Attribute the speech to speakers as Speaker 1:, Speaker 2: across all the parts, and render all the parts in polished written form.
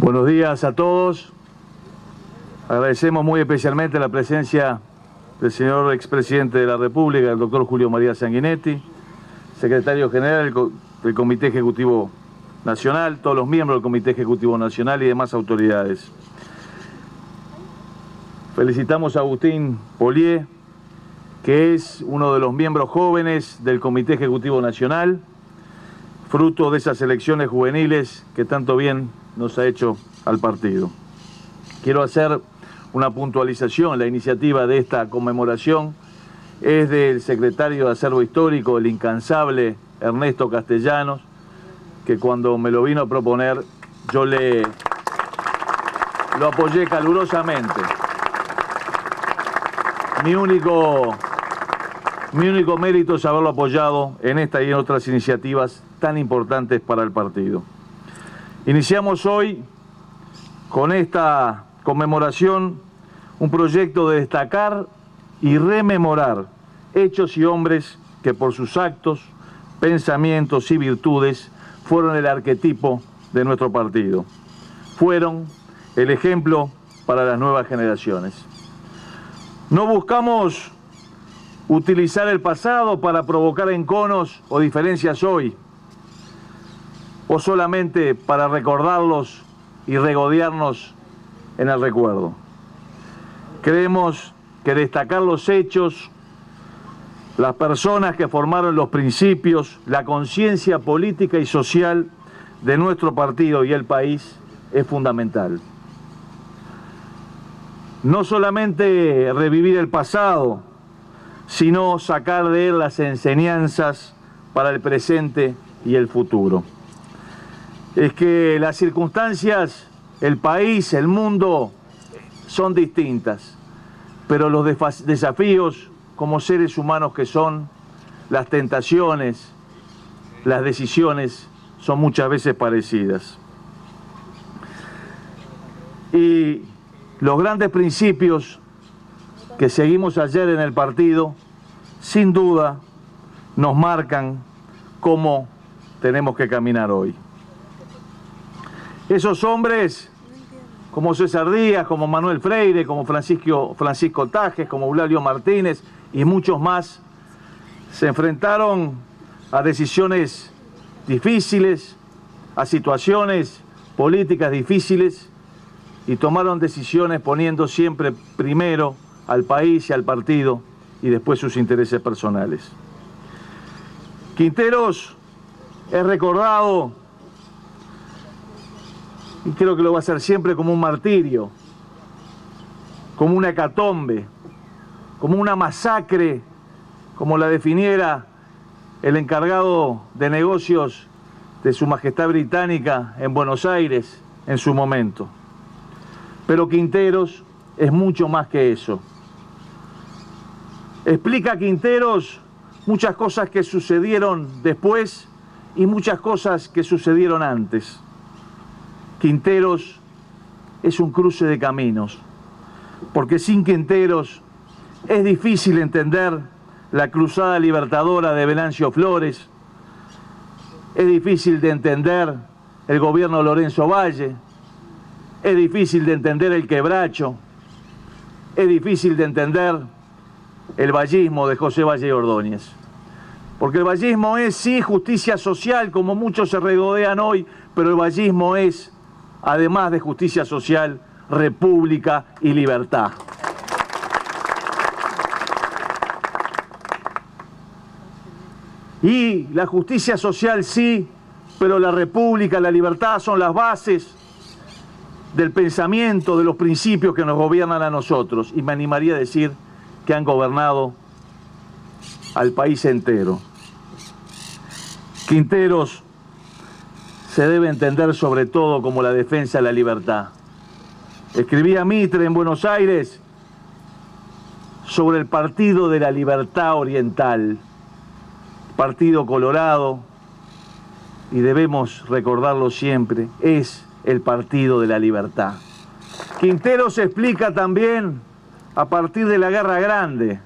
Speaker 1: Buenos días a todos. Agradecemos muy especialmente la presencia del señor expresidente de la República, el doctor Julio María Sanguinetti, secretario general del Comité Ejecutivo Nacional, todos los miembros del Comité Ejecutivo Nacional y demás autoridades. Felicitamos a Agustín Polié, que es uno de los miembros jóvenes del Comité Ejecutivo Nacional, fruto de esas elecciones juveniles que tanto bien nos ha hecho al partido. Quiero hacer una puntualización. La iniciativa de esta conmemoración es del secretario de Acervo Histórico, el incansable Ernesto Castellanos, que cuando me lo vino a proponer yo lo apoyé calurosamente. Mi único mérito es haberlo apoyado en esta y en otras iniciativas tan importantes para el partido. Iniciamos hoy con esta conmemoración un proyecto de destacar y rememorar hechos y hombres que por sus actos, pensamientos y virtudes fueron el arquetipo de nuestro partido. Fueron el ejemplo para las nuevas generaciones. No buscamos utilizar el pasado para provocar enconos o diferencias hoy, o solamente para recordarlos y regodearnos en el recuerdo. Creemos que destacar los hechos, las personas que formaron los principios, la conciencia política y social de nuestro partido y el país es fundamental. No solamente revivir el pasado, sino sacar de él las enseñanzas para el presente y el futuro. Es que las circunstancias, el país, el mundo, son distintas, pero los desafíos como seres humanos que son, las tentaciones, las decisiones, son muchas veces parecidas. Y los grandes principios que seguimos ayer en el partido, sin duda, nos marcan cómo tenemos que caminar hoy. Esos hombres, como César Díaz, como Manuel Freire, como Francisco Tajes, como Eulalio Martínez y muchos más, se enfrentaron a decisiones difíciles, a situaciones políticas difíciles y tomaron decisiones poniendo siempre primero al país y al partido y después sus intereses personales. Quinteros es recordado, y creo que lo va a hacer siempre, como un martirio, como una hecatombe, como una masacre, como la definiera el encargado de negocios de Su Majestad Británica en Buenos Aires en su momento. Pero Quinteros es mucho más que eso. Explica Quinteros muchas cosas que sucedieron después y muchas cosas que sucedieron antes. Quinteros es un cruce de caminos, porque sin Quinteros es difícil entender la cruzada libertadora de Venancio Flores, es difícil de entender el gobierno de Lorenzo Valle, es difícil de entender el quebracho, es difícil de entender el vallismo de José Valle Ordóñez. Porque el vallismo es, sí, justicia social, como muchos se regodean hoy, pero el vallismo es, además de justicia social, república y libertad. Y la justicia social sí, pero la república, la libertad son las bases del pensamiento, de los principios que nos gobiernan a nosotros. Y me animaría a decir que han gobernado al país entero. Quinteros se debe entender sobre todo como la defensa de la libertad. Escribía Mitre en Buenos Aires sobre el Partido de la Libertad Oriental, Partido Colorado, y debemos recordarlo siempre, es el Partido de la Libertad. Quinteros explica también a partir de la Guerra Grande.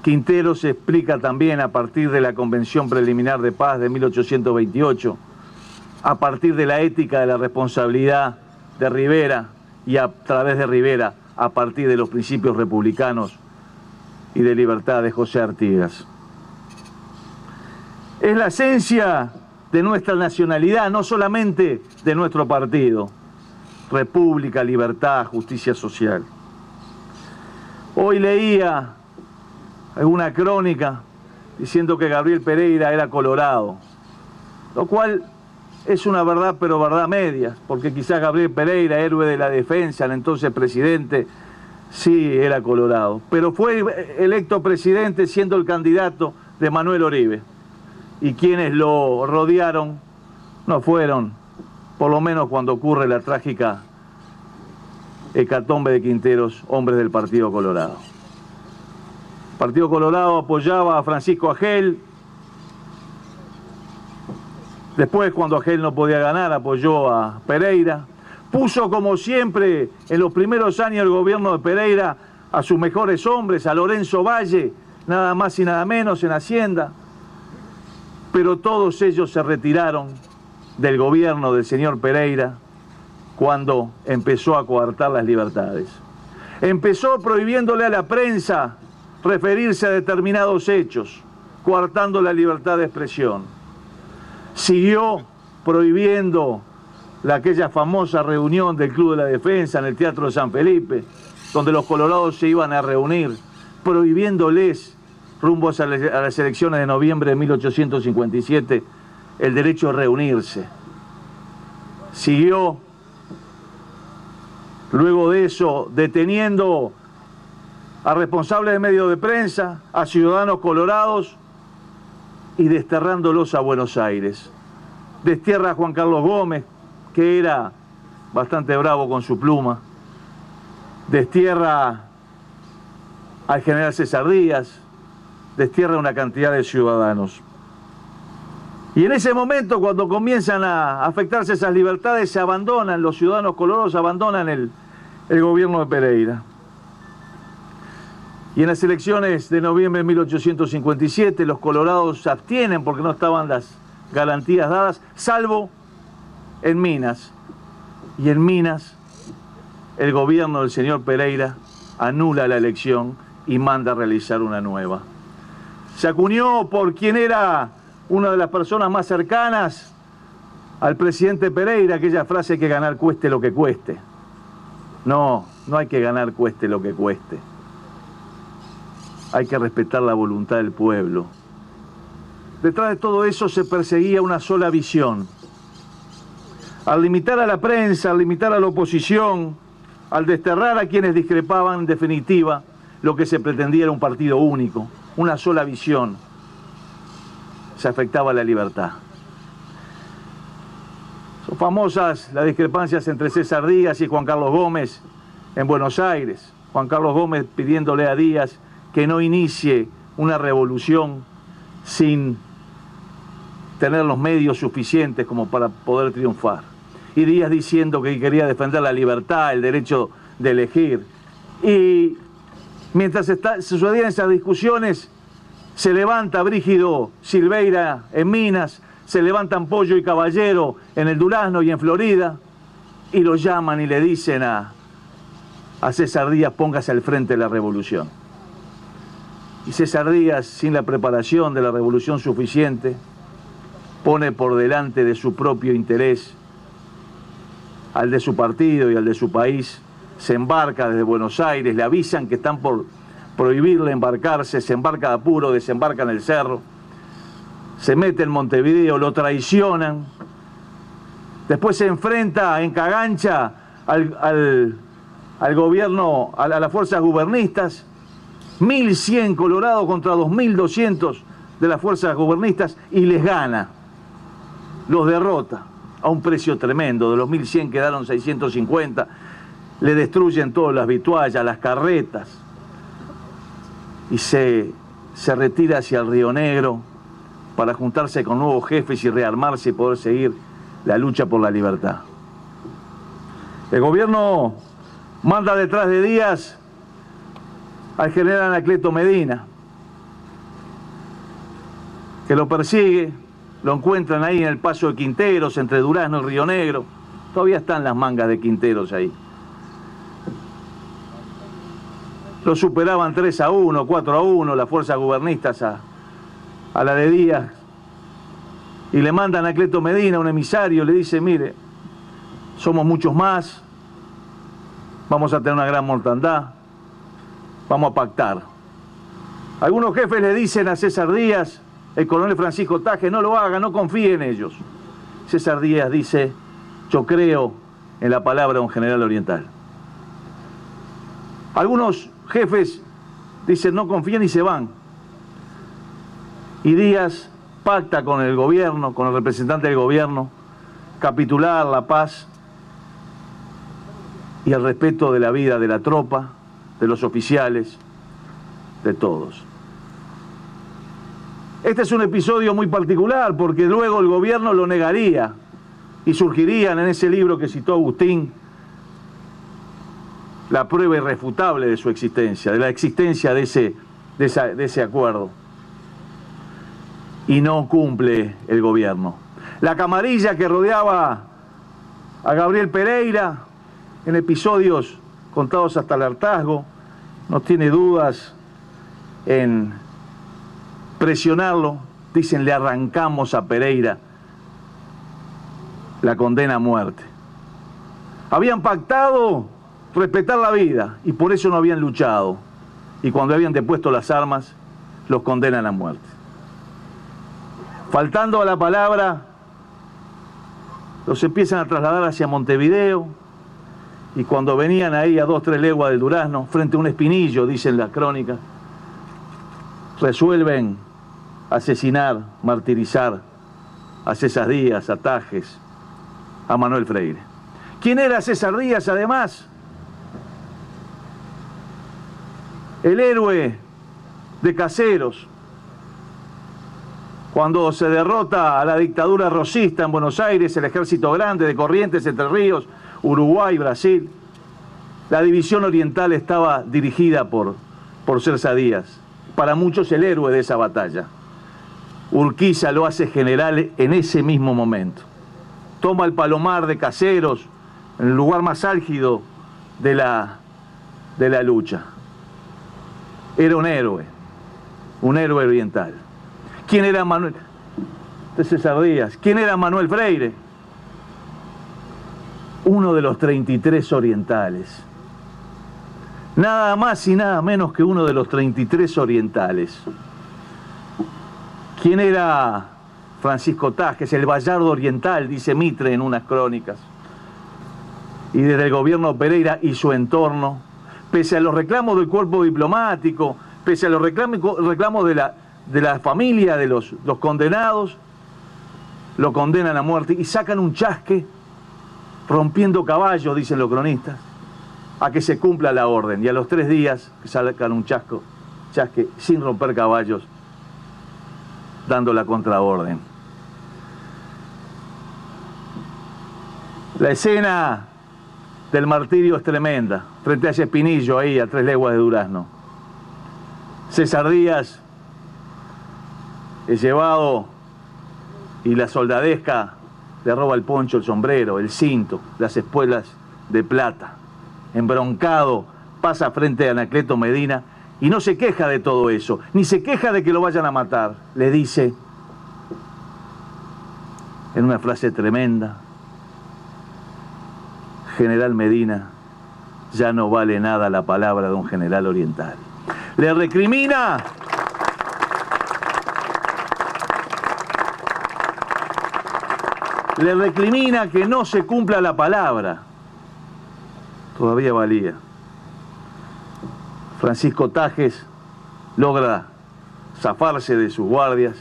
Speaker 1: Quinteros explica también a partir de la Convención Preliminar de Paz de 1828, a partir de la ética de la responsabilidad de Rivera y a través de Rivera, a partir de los principios republicanos y de libertad de José Artigas. Es la esencia de nuestra nacionalidad, no solamente de nuestro partido. República, libertad, justicia social. Hoy leía alguna crónica diciendo que Gabriel Pereira era colorado, lo cual es una verdad, pero verdad media, porque quizás Gabriel Pereira, héroe de la defensa, el entonces presidente, sí era colorado, pero fue electo presidente siendo el candidato de Manuel Oribe, y quienes lo rodearon no fueron, por lo menos cuando ocurre la trágica hecatombe de Quinteros, hombres del Partido Colorado. El Partido Colorado apoyaba a Francisco Agel. Después, cuando Agel no podía ganar, apoyó a Pereira. Puso, como siempre, en los primeros años del gobierno de Pereira, a sus mejores hombres, a Lorenzo Valle, nada más y nada menos, en Hacienda. Pero todos ellos se retiraron del gobierno del señor Pereira cuando empezó a coartar las libertades. Empezó prohibiéndole a la prensa referirse a determinados hechos, coartando la libertad de expresión. Siguió prohibiendo aquella famosa reunión del Club de la Defensa en el Teatro de San Felipe, donde los colorados se iban a reunir, prohibiéndoles, rumbo a las elecciones de noviembre de 1857, el derecho a reunirse. Siguió, luego de eso, deteniendo a responsables de medios de prensa, a ciudadanos colorados, y desterrándolos a Buenos Aires. Destierra a Juan Carlos Gómez, que era bastante bravo con su pluma. Destierra al general César Díaz. Destierra una cantidad de ciudadanos. Y en ese momento, cuando comienzan a afectarse esas libertades, se abandonan, los ciudadanos colorados abandonan el gobierno de Pereira. Y en las elecciones de noviembre de 1857 los colorados se abstienen porque no estaban las garantías dadas, salvo en Minas. Y en Minas el gobierno del señor Pereira anula la elección y manda a realizar una nueva. Se acuñó por quien era una de las personas más cercanas al presidente Pereira aquella frase que ganar cueste lo que cueste. No, no hay que ganar cueste lo que cueste. Hay que respetar la voluntad del pueblo. Detrás de todo eso se perseguía una sola visión. Al limitar a la prensa, al limitar a la oposición, al desterrar a quienes discrepaban, en definitiva, lo que se pretendía era un partido único, una sola visión. Se afectaba la libertad. Son famosas las discrepancias entre César Díaz y Juan Carlos Gómez en Buenos Aires. Juan Carlos Gómez pidiéndole a Díaz que no inicie una revolución sin tener los medios suficientes como para poder triunfar. Y Díaz diciendo que quería defender la libertad, el derecho de elegir. Y mientras sucedían esas discusiones, se levanta Brígido Silveira en Minas, se levantan Pollo y Caballero en el Durazno y en Florida, y lo llaman y le dicen a César Díaz, póngase al frente de la revolución. Y César Díaz, sin la preparación de la revolución suficiente, pone por delante de su propio interés al de su partido y al de su país, se embarca desde Buenos Aires, le avisan que están por prohibirle embarcarse, se embarca de apuro, desembarca en el cerro, se mete en Montevideo, lo traicionan, después se enfrenta en Cagancha al gobierno, a las fuerzas gubernistas, 1.100 colorados contra 2.200 de las fuerzas gubernistas, y les gana, los derrota a un precio tremendo. De los 1.100 quedaron 650, le destruyen todas las vituallas, las carretas, y se retira hacia el Río Negro para juntarse con nuevos jefes y rearmarse y poder seguir la lucha por la libertad. El gobierno manda detrás de Díaz al general Anacleto Medina, que lo persigue, Lo encuentran ahí en el paso de Quinteros, entre Durazno y Río Negro. Todavía están las mangas de Quinteros ahí. Lo superaban 3-1, 4-1 las fuerzas gubernistas a la de Díaz. Y le mandan a Cleto Medina, un emisario, le dice, mire, somos muchos más, vamos a tener una gran mortandad, vamos a pactar. Algunos jefes le dicen a César Díaz, el coronel Francisco Tajes, no lo haga, no confíe en ellos. César Díaz dice, yo creo en la palabra de un general oriental. Algunos jefes dicen, no confíen y se van. Y Díaz pacta con el gobierno, con el representante del gobierno, capitular, la paz y el respeto de la vida de la tropa, de los oficiales, de todos. Este es un episodio muy particular porque luego el gobierno lo negaría y surgirían en ese libro que citó Agustín la prueba irrefutable de su existencia, de la existencia de ese acuerdo. Y no cumple el gobierno. La camarilla que rodeaba a Gabriel Pereira en episodios contados hasta el hartazgo no tiene dudas en presionarlo. Dicen, le arrancamos a Pereira la condena a muerte. Habían pactado respetar la vida y por eso no habían luchado. Y cuando habían depuesto las armas, los condenan a muerte. Faltando a la palabra, los empiezan a trasladar hacia Montevideo y cuando venían ahí a 2-3 leguas del Durazno, frente a un espinillo, dicen las crónicas, resuelven asesinar, martirizar a César Díaz, a Tajes, a Manuel Freire. ¿Quién era César Díaz, además? El héroe de Caseros. Cuando se derrota a la dictadura rosista en Buenos Aires, el Ejército Grande de Corrientes, Entre Ríos, Uruguay, Brasil, la división oriental estaba dirigida por César Díaz. Para muchos el héroe de esa batalla. Urquiza lo hace general en ese mismo momento. Toma el Palomar de Caseros, en el lugar más álgido de la lucha. Era un héroe oriental. ¿Quién era Manuel? De César Díaz. ¿Quién era Manuel Freire? Uno de los 33 orientales. Nada más y nada menos que uno de los 33 orientales. ¿Quién era Francisco Tajes? El Bayardo oriental, dice Mitre en unas crónicas. Y desde el gobierno Pereira y su entorno, pese a los reclamos del cuerpo diplomático, pese a los reclamos de la familia de los condenados, lo condenan a muerte y sacan un chasque, rompiendo caballos, dicen los cronistas, a que se cumpla la orden. Y a los 3 días sacan un chasque sin romper caballos, dando la contraorden. La escena del martirio es tremenda, frente a ese espinillo ahí a 3 leguas de Durazno. César Díaz es llevado y la soldadesca le roba el poncho, el sombrero, el cinto, las espuelas de plata. Embroncado, pasa frente a Anacleto Medina y no se queja de todo eso, ni se queja de que lo vayan a matar. Le dice, en una frase tremenda, General Medina, ya no vale nada la palabra de un general oriental. Le recrimina que no se cumpla la palabra. Todavía valía. Francisco Tajes logra zafarse de sus guardias,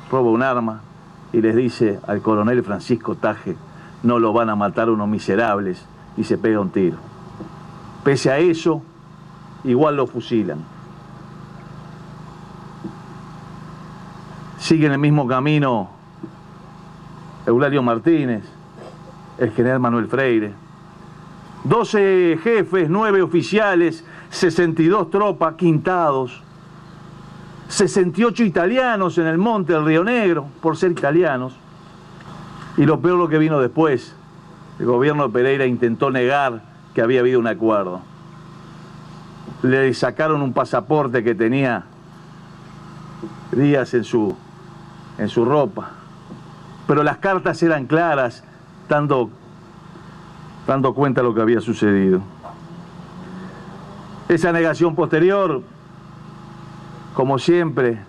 Speaker 1: roba un arma y les dice al coronel Francisco Tajes, no lo van a matar unos miserables, y se pega un tiro. Pese a eso, igual lo fusilan. Sigue en el mismo camino Eulalio Martínez, el general Manuel Freire. 12 jefes, 9 oficiales, 62 tropas, quintados. 68 italianos en el monte del Río Negro, por ser italianos. Y lo peor lo que vino después. El gobierno de Pereira intentó negar que había habido un acuerdo. Le sacaron un pasaporte que tenía Díaz en su ropa. Pero las cartas eran claras, dando cuenta de lo que había sucedido. Esa negación posterior, como siempre,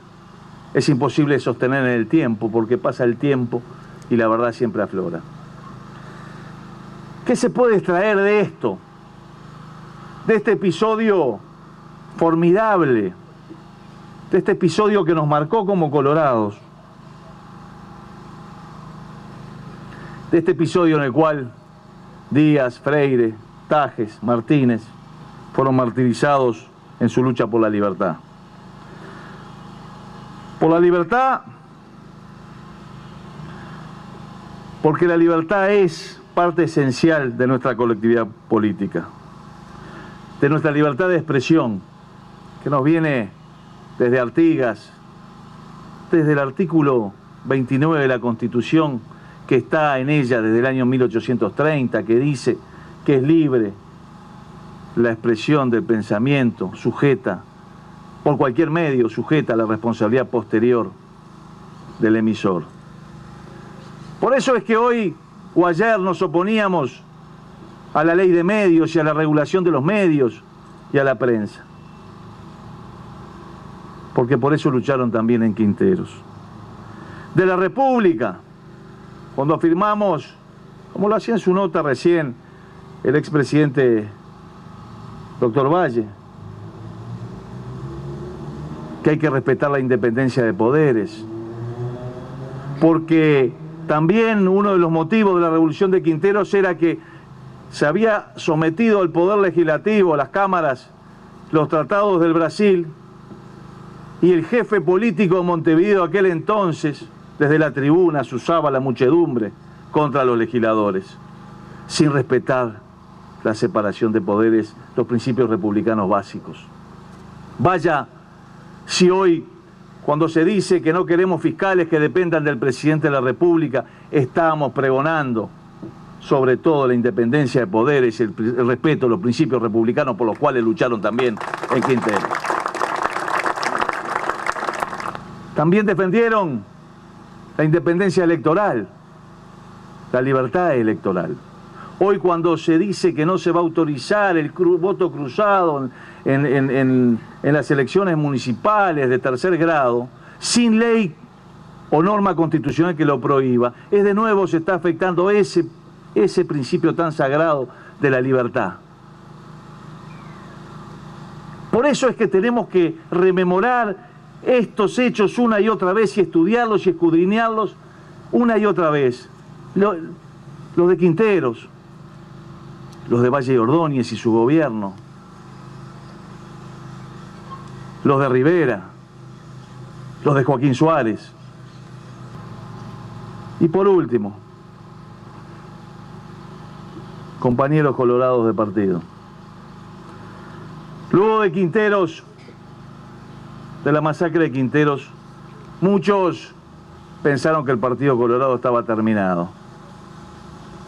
Speaker 1: es imposible sostener en el tiempo, porque pasa el tiempo y la verdad siempre aflora. ¿Qué se puede extraer de esto? De este episodio formidable, de este episodio que nos marcó como colorados, de este episodio en el cual Díaz, Freire, Tajes, Martínez fueron martirizados en su lucha por la libertad. Por la libertad, porque la libertad es parte esencial de nuestra colectividad política, de nuestra libertad de expresión, que nos viene desde Artigas, desde el artículo 29 de la Constitución, que está en ella desde el año 1830, que dice que es libre la expresión del pensamiento, sujeta, por cualquier medio, sujeta a la responsabilidad posterior del emisor. Por eso es que hoy o ayer nos oponíamos a la ley de medios y a la regulación de los medios y a la prensa. Porque por eso lucharon también en Quinteros. De la República, cuando afirmamos, como lo hacía en su nota recién el expresidente doctor Valle, que hay que respetar la independencia de poderes, porque también uno de los motivos de la revolución de Quinteros era que se había sometido al poder legislativo, a las cámaras, los tratados del Brasil, y el jefe político de Montevideo aquel entonces, desde la tribuna, se usaba la muchedumbre contra los legisladores, sin respetar la separación de poderes, los principios republicanos básicos. Vaya si hoy, cuando se dice que no queremos fiscales que dependan del presidente de la República, estamos pregonando sobre todo la independencia de poderes, el respeto a los principios republicanos por los cuales lucharon también en Quinteros. También defendieron la independencia electoral, la libertad electoral. Hoy cuando se dice que no se va a autorizar el voto cruzado en las elecciones municipales de tercer grado, sin ley o norma constitucional que lo prohíba, es de nuevo se está afectando ese principio tan sagrado de la libertad. Por eso es que tenemos que rememorar estos hechos una y otra vez y estudiarlos y escudriñarlos una y otra vez. Los de Quinteros, los de Valle y Ordóñez y su gobierno, los de Rivera, los de Joaquín Suárez. Y por último, compañeros colorados de partido. Luego de Quinteros, de la masacre de Quinteros, muchos pensaron que el Partido Colorado estaba terminado.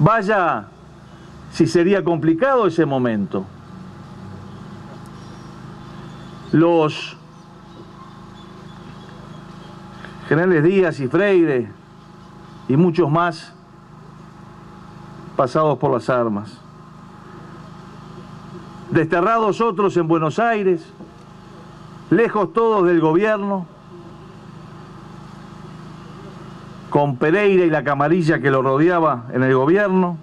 Speaker 1: Vaya si sería complicado ese momento. Los generales Díaz y Freire y muchos más pasados por las armas. Desterrados otros en Buenos Aires, lejos todos del gobierno, con Pereira y la camarilla que lo rodeaba en el gobierno.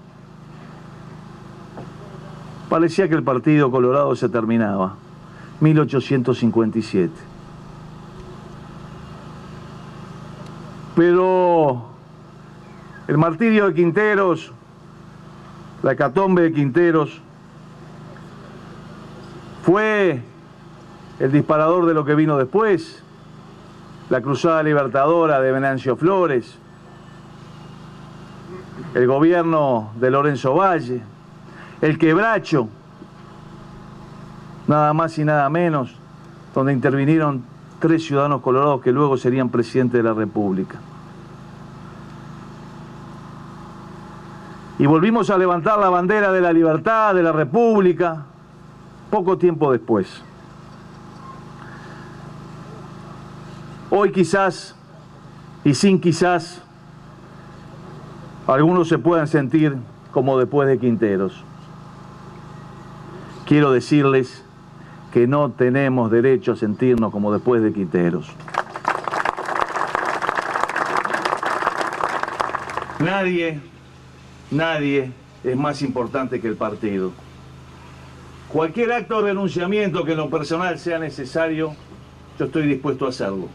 Speaker 1: Parecía que el Partido Colorado se terminaba. 1857. Pero el martirio de Quinteros, la hecatombe de Quinteros, fue el disparador de lo que vino después, la cruzada libertadora de Venancio Flores, el gobierno de Lorenzo Valle, el quebracho, nada más y nada menos, donde intervinieron 3 ciudadanos colorados que luego serían presidentes de la República. Y volvimos a levantar la bandera de la libertad, de la República, poco tiempo después. Hoy quizás, y sin quizás, algunos se puedan sentir como después de Quinteros. Quiero decirles que no tenemos derecho a sentirnos como después de Quinteros. Nadie es más importante que el partido. Cualquier acto de renunciamiento que en lo personal sea necesario, yo estoy dispuesto a hacerlo.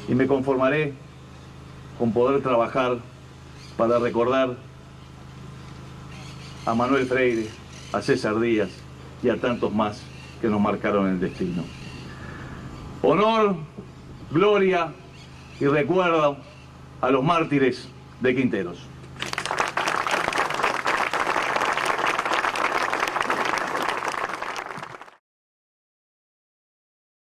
Speaker 1: Y me conformaré con poder trabajar para recordar a Manuel Freire, a César Díaz y a tantos más que nos marcaron el destino. Honor, gloria y recuerdo a los mártires de Quinteros.